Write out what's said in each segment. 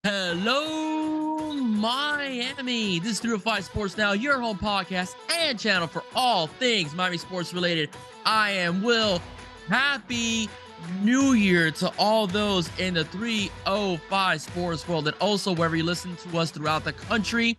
Hello, Miami. This is 305 Sports Now, your home podcast and channel for all things Miami sports related. I am Will. Happy New Year to all those in the 305 Sports world, and also wherever you listen to us throughout the country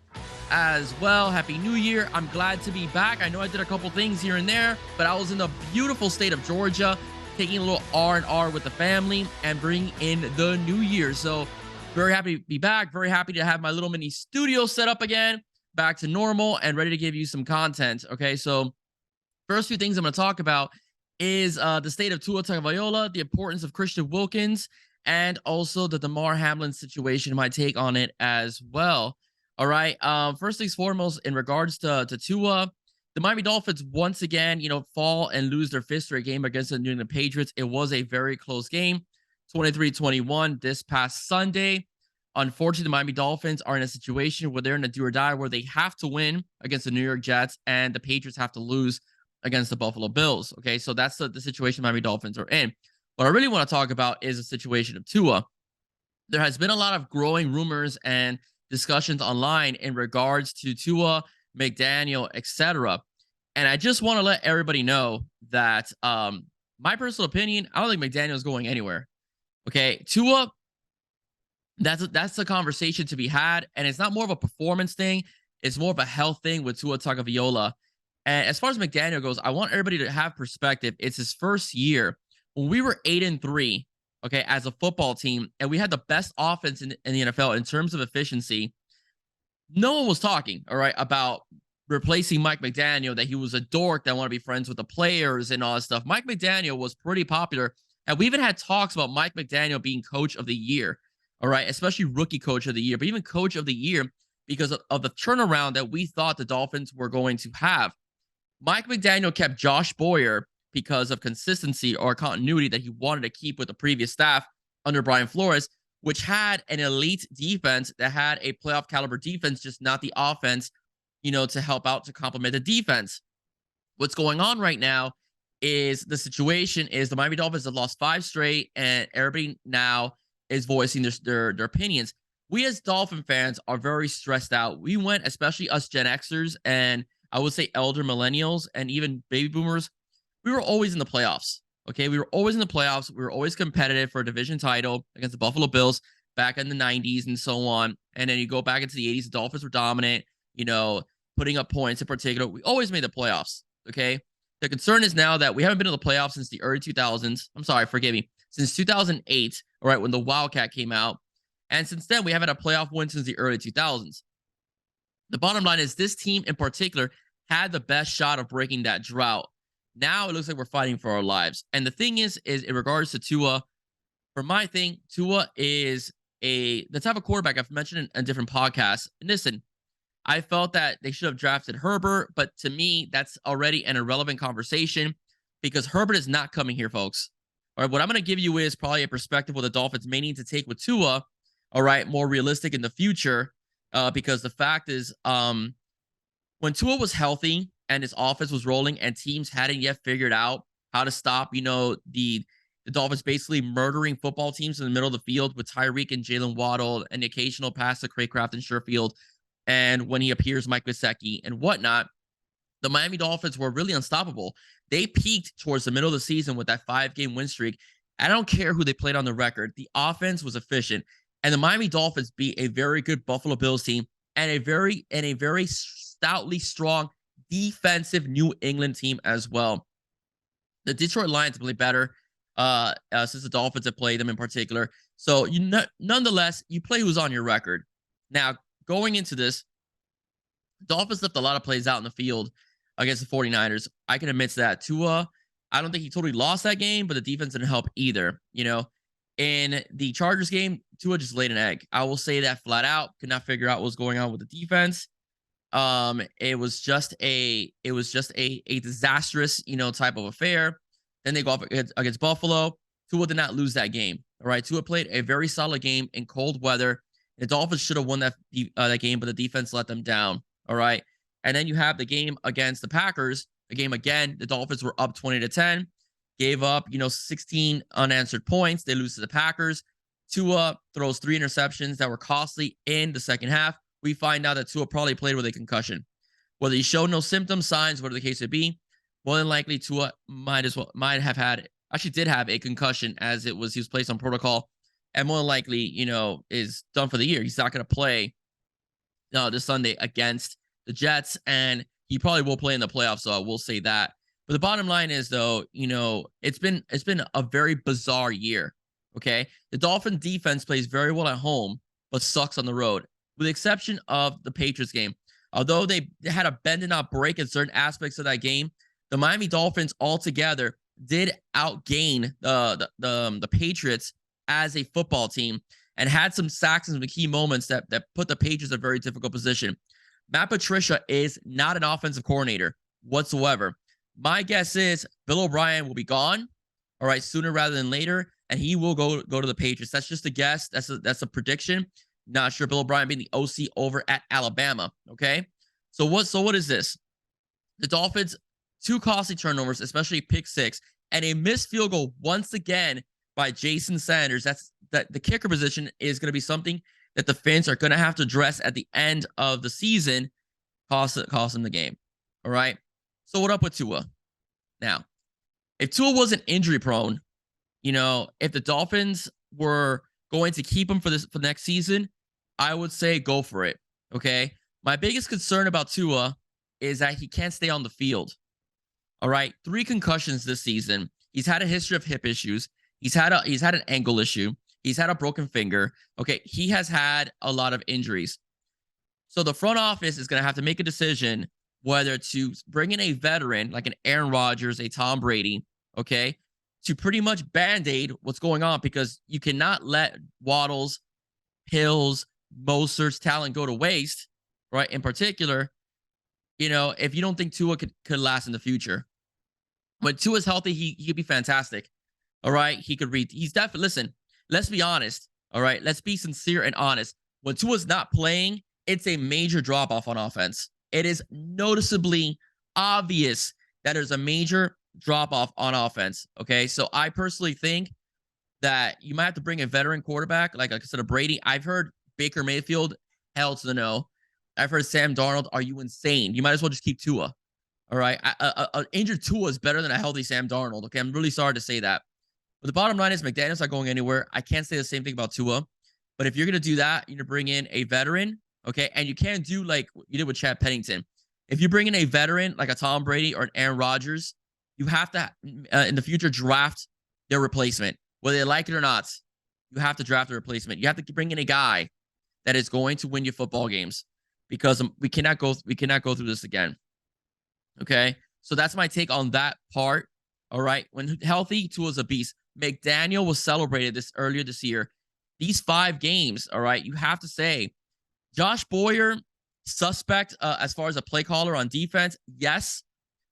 as well. Happy New Year. I'm glad to be back. I know I did a couple things here and there, but I was in the beautiful state of Georgia, taking a little R&R with the family and bringing in the new year. So very happy to be back. Very happy to have my little mini studio set up again, back to normal and ready to give you some content. Okay, so first few things I'm going to talk about is the state of Tua Tagovailoa, the importance of Christian Wilkins, and also the Damar Hamlin situation, my take on it as well. All right, first things foremost, in regards to Tua, the Miami Dolphins once again, fall and lose their fifth straight game against the New England Patriots. It was a very close game. 23-21 this past Sunday. Unfortunately, the Miami Dolphins are in a situation where they're in a do or die, where they have to win against the New York Jets and the Patriots have to lose against the Buffalo Bills. Okay, so that's the situation the Miami Dolphins are in. What I really want to talk about is the situation of Tua. There has been a lot of growing rumors and discussions online in regards to Tua, McDaniel, etc. And I just want to let everybody know that my personal opinion, I don't think McDaniel is going anywhere. Okay, Tua, that's a conversation to be had, and it's not more of a performance thing; it's more of a health thing with Tua Tagovailoa. And as far as McDaniel goes, I want everybody to have perspective. It's his first year. When we were 8-3, okay, as a football team, and we had the best offense in the NFL in terms of efficiency, no one was talking, all right, about replacing Mike McDaniel, that he was a dork that wanted to be friends with the players and all that stuff. Mike McDaniel was pretty popular. And we even had talks about Mike McDaniel being coach of the year, all right, especially rookie coach of the year, but even coach of the year because of the turnaround that we thought the Dolphins were going to have. Mike McDaniel kept Josh Boyer because of consistency or continuity that he wanted to keep with the previous staff under Brian Flores, which had an elite defense, that had a playoff caliber defense, just not the offense, to help out to complement the defense. What's going on right now is the situation is the Miami Dolphins have lost 5 straight, and everybody now is voicing their opinions. We as Dolphin fans are very stressed out. We went, especially us Gen Xers, and I would say elder millennials and even baby boomers, we were always in the playoffs. Okay, we were always in the playoffs. We were always competitive for a division title against the Buffalo Bills back in the 90s and so on. And then you go back into the 80s, the Dolphins were dominant, putting up points in particular. We always made the playoffs. Okay. The concern is now that we haven't been in the playoffs since the early 2000s. I'm sorry, forgive me. Since 2008, all right, when the Wildcat came out. And since then, we haven't had a playoff win since the early 2000s. The bottom line is this team in particular had the best shot of breaking that drought. Now it looks like we're fighting for our lives. And the thing is in regards to Tua, for my thing, Tua is the type of quarterback I've mentioned in different podcasts. And listen, I felt that they should have drafted Herbert, but to me, that's already an irrelevant conversation because Herbert is not coming here, folks. All right, what I'm going to give you is probably a perspective what the Dolphins may need to take with Tua, all right, more realistic in the future, because the fact is, when Tua was healthy and his offense was rolling and teams hadn't yet figured out how to stop, the Dolphins basically murdering football teams in the middle of the field with Tyreek and Jalen Waddle, and the occasional pass to Craycraft and Sherfield, and when he appears, Mike Gesicki and whatnot, the Miami Dolphins were really unstoppable. They peaked towards the middle of the season with that 5-game win streak. I don't care who they played on the record. The offense was efficient, and the Miami Dolphins beat a very good Buffalo Bills team and a very stoutly strong defensive New England team as well. The Detroit Lions play better since the Dolphins have played them in particular. So nonetheless, you play who's on your record. Now, going into this, Dolphins left a lot of plays out in the field against the 49ers. I can admit to that. Tua, I don't think he totally lost that game, but the defense didn't help either. In the Chargers game, Tua just laid an egg. I will say that flat out. Could not figure out what was going on with the defense. It was just a disastrous, type of affair. Then they go up against Buffalo. Tua did not lose that game. All right, Tua played a very solid game in cold weather. The Dolphins should have won that game, but the defense let them down. All right. And then you have the game against the Packers. The game again, the Dolphins were up 20-10, gave up, 16 unanswered points. They lose to the Packers. Tua throws 3 interceptions that were costly in the second half. We find out that Tua probably played with a concussion. Whether he showed no symptoms, signs, whatever the case may be, more than likely Tua might have had, actually did have a concussion as he was placed on protocol, and more than likely, is done for the year. He's not going to play this Sunday against the Jets, and he probably will play in the playoffs. So I will say that. But the bottom line is, though, it's been a very bizarre year. Okay, the Dolphins defense plays very well at home, but sucks on the road, with the exception of the Patriots game. Although they had a bend and not break in certain aspects of that game, the Miami Dolphins altogether did outgain the Patriots as a football team and had some sacks and some key moments that put the Patriots in a very difficult position. Matt Patricia is not an offensive coordinator whatsoever. My guess is Bill O'Brien will be gone, all right, sooner rather than later, and he will go to the Patriots. That's just a guess. That's a prediction. Not sure. Bill O'Brien being the OC over at Alabama. Okay. So what is this? The Dolphins, 2 costly turnovers, especially pick 6, and a missed field goal once again by Jason Sanders. That the kicker position is going to be something that the fans are going to have to address at the end of the season. Cost them the game. All right. So what up with Tua? Now, if Tua wasn't injury prone, if the Dolphins were going to keep him for next season, I would say go for it. Okay. My biggest concern about Tua is that he can't stay on the field. All right. 3 concussions this season. He's had a history of hip issues. He's had an ankle issue. He's had a broken finger. Okay. He has had a lot of injuries. So the front office is going to have to make a decision whether to bring in a veteran like an Aaron Rodgers, a Tom Brady, okay, to pretty much band-aid what's going on, because you cannot let Waddle's, Hill's, Mostert's talent go to waste, right? In particular, if you don't think Tua could last in the future. When Tua's healthy, he could be fantastic. All right. He could read. He's definitely, listen, let's be honest. All right. Let's be sincere and honest. When Tua's not playing, it's a major drop off on offense. It is noticeably obvious that there's a major drop off on offense. Okay. So I personally think that you might have to bring a veteran quarterback, like I said, a Brady. I've heard Baker Mayfield, hell to the no. I've heard Sam Darnold, are you insane? You might as well just keep Tua. All right. An injured Tua is better than a healthy Sam Darnold. Okay. I'm really sorry to say that. But the bottom line is McDaniel's not going anywhere. I can't say the same thing about Tua. But if you're going to do that, you need to bring in a veteran. Okay. And you can't do like you did with Chad Pennington. If you bring in a veteran like a Tom Brady or an Aaron Rodgers, you have to, in the future, draft their replacement. Whether they like it or not, you have to draft a replacement. You have to bring in a guy that is going to win you football games, because we cannot go through this again. Okay. So that's my take on that part. All right. When healthy, Tua's a beast. McDaniel was celebrated earlier this year. These 5 games, all right, you have to say, Josh Boyer, suspect as far as a play caller on defense, yes.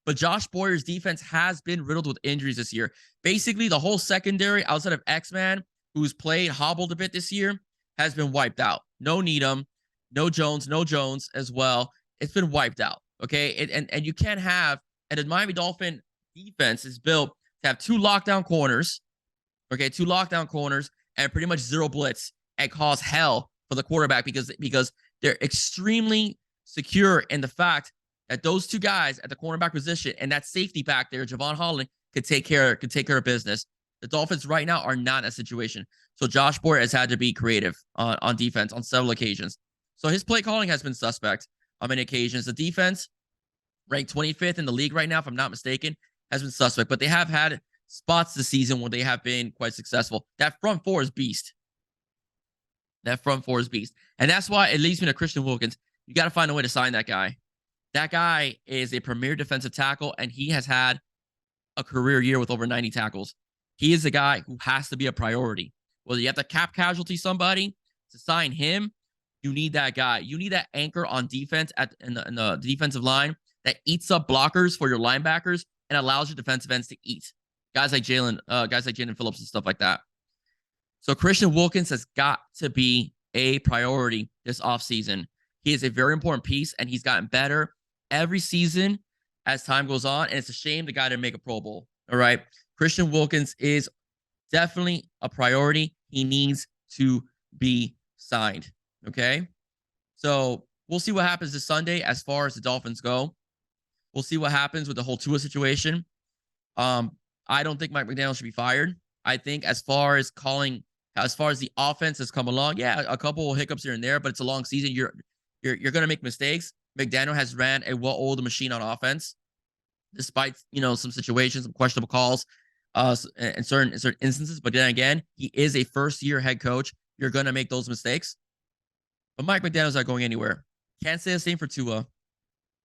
But Josh Boyer's defense has been riddled with injuries this year. Basically, the whole secondary outside of X-Man, who's played hobbled a bit this year, has been wiped out. No Needham, no Jones as well. It's been wiped out. Okay. And you can't have, and the Miami Dolphin defense is built to have 2 lockdown corners. Okay. 2 lockdown corners and pretty much 0 blitz, and cause hell for the quarterback because they're extremely secure in the fact that those 2 guys at the cornerback position and that safety back there, Javon Holland, could take care of business. The Dolphins right now are not in a situation. So Josh Boyer has had to be creative on defense on several occasions. So his play calling has been suspect on many occasions. The defense, ranked 25th in the league right now, if I'm not mistaken, has been suspect. But they have had spots this season where they have been quite successful. That front 4 is beast. And that's why it leads me to Christian Wilkins. You got to find a way to sign that guy. That guy is a premier defensive tackle, and he has had a career year with over 90 tackles. He is a guy who has to be a priority. Whether you have to cap casualty somebody to sign him, you need that guy. You need that anchor on defense in the defensive line that eats up blockers for your linebackers and allows your defensive ends to eat. Guys like Jalen Phillips and stuff like that. So Christian Wilkins has got to be a priority this offseason. He is a very important piece, and he's gotten better every season as time goes on, and it's a shame the guy didn't make a Pro Bowl. All right. Christian Wilkins is definitely a priority. He needs to be signed. Okay. So we'll see what happens this Sunday as far as the Dolphins go. We'll see what happens with the whole Tua situation. I don't think Mike McDaniel should be fired. I think as far as the offense has come along, yeah, a couple of hiccups here and there, but it's a long season. You're gonna make mistakes. McDaniel has ran a well-oiled machine on offense, despite some situations, some questionable calls, in certain instances. But then again, he is a first-year head coach. You're gonna make those mistakes. But Mike McDaniel's not going anywhere. Can't say the same for Tua.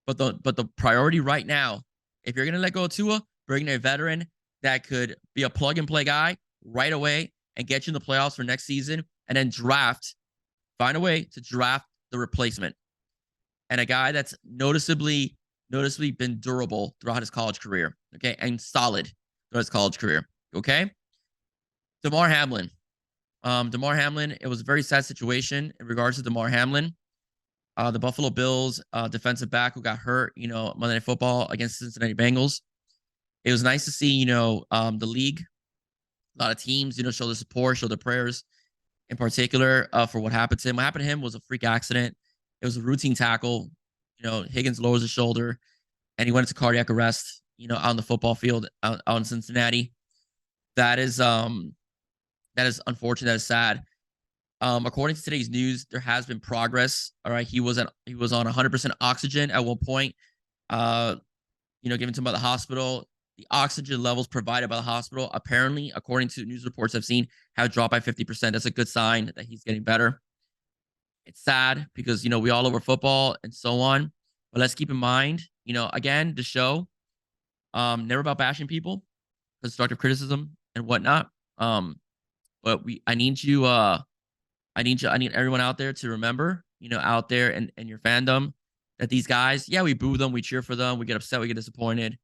But the priority right now, if you're gonna let go of Tua, bring in a veteran that could be a plug-and-play guy right away and get you in the playoffs for next season, and then find a way to draft the replacement. And a guy that's noticeably been durable throughout his college career, okay, and solid throughout his college career, okay? Damar Hamlin. Damar Hamlin, it was a very sad situation in regards to Damar Hamlin. The Buffalo Bills defensive back who got hurt, Monday Night Football against the Cincinnati Bengals. It was nice to see, the league, a lot of teams, show their support, show their prayers in particular for what happened to him. What happened to him was a freak accident. It was a routine tackle. Higgins lowers his shoulder and he went into cardiac arrest, on the football field out in Cincinnati. That is unfortunate. That is sad. According to today's news, there has been progress. All right. He was on 100% oxygen at one point, given to him by the hospital. The oxygen levels provided by the hospital, apparently, according to news reports I've seen, have dropped by 50%. That's a good sign that he's getting better. It's sad because, we all over football and so on. But let's keep in mind, again, the show, never about bashing people, constructive criticism and whatnot. But I need everyone out there to remember, out there and your fandom, that these guys, yeah, we boo them, we cheer for them, we get upset, we get disappointed.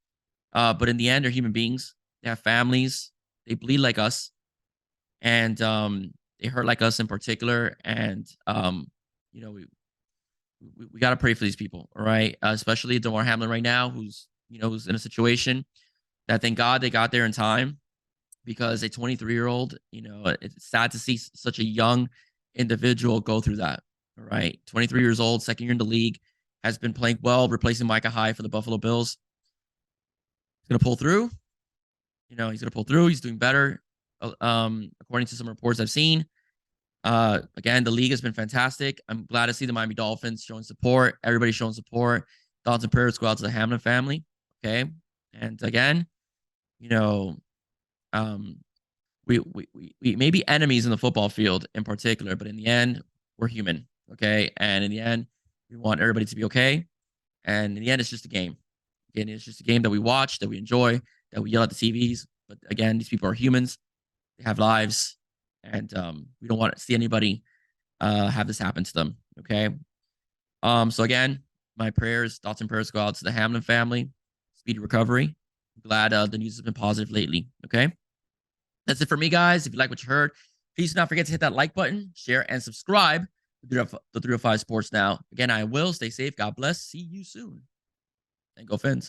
But in the end, they're human beings. They have families. They bleed like us, and they hurt like us in particular. And we got to pray for these people, all right? Especially Damar Hamlin right now, who's in a situation that, thank God, they got there in time, because a 23-year-old, it's sad to see such a young individual go through that. All right, 23 years old, second year in the league, has been playing well, replacing Micah Hyde for the Buffalo Bills. He's going to pull through. He's going to pull through. He's doing better, according to some reports I've seen. Again, the league has been fantastic. I'm glad to see the Miami Dolphins showing support. Everybody showing support. Thoughts and prayers go out to the Hamlin family. Okay. And again, we may be enemies in the football field in particular, but in the end, we're human. Okay. And in the end, we want everybody to be okay. And in the end, it's just a game. Again, it's just a game that we watch, that we enjoy, that we yell at the TVs. But again, these people are humans. They have lives. And we don't want to see anybody have this happen to them. Okay. So again, my prayers, thoughts and prayers go out to the Hamlin family. Speedy recovery. I'm glad the news has been positive lately. Okay. That's it for me, guys. If you like what you heard, please do not forget to hit that like button, share, and subscribe to the 305 Sports Now. Again, I will. Stay safe. God bless. See you soon. And go Fins.